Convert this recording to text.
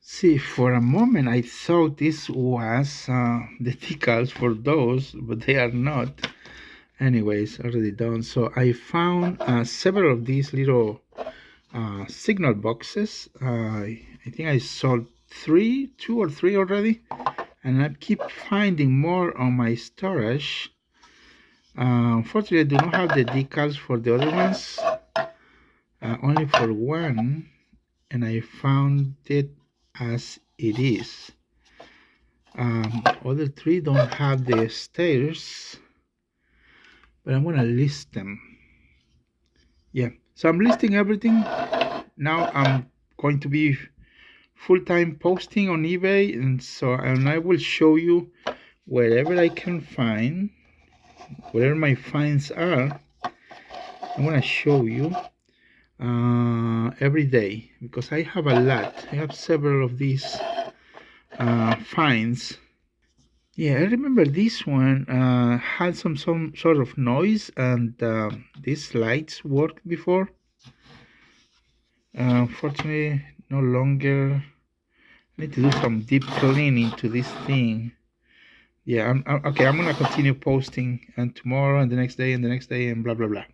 See, for a moment I thought this was the decals for those, but they are not. Anyways, already done. So I found several of these little signal boxes. I think I sold two or three already, and I keep finding more on my storage. Unfortunately, I do not have the decals for the other ones, only for one, and I found it as it is. Other three don't have the stairs, but I'm gonna list them. Yeah, so I'm listing everything. Now I'm going to be full-time posting on eBay, and I will show you wherever I can find, wherever my finds are. I'm gonna show you every day, because I have a lot. I have several of these finds. Yeah, I remember this one had some sort of noise, and these lights worked before. Unfortunately, no longer. I need to do some deep cleaning to this thing. Yeah, okay, I'm gonna continue posting, and tomorrow and the next day and the next day and blah blah blah.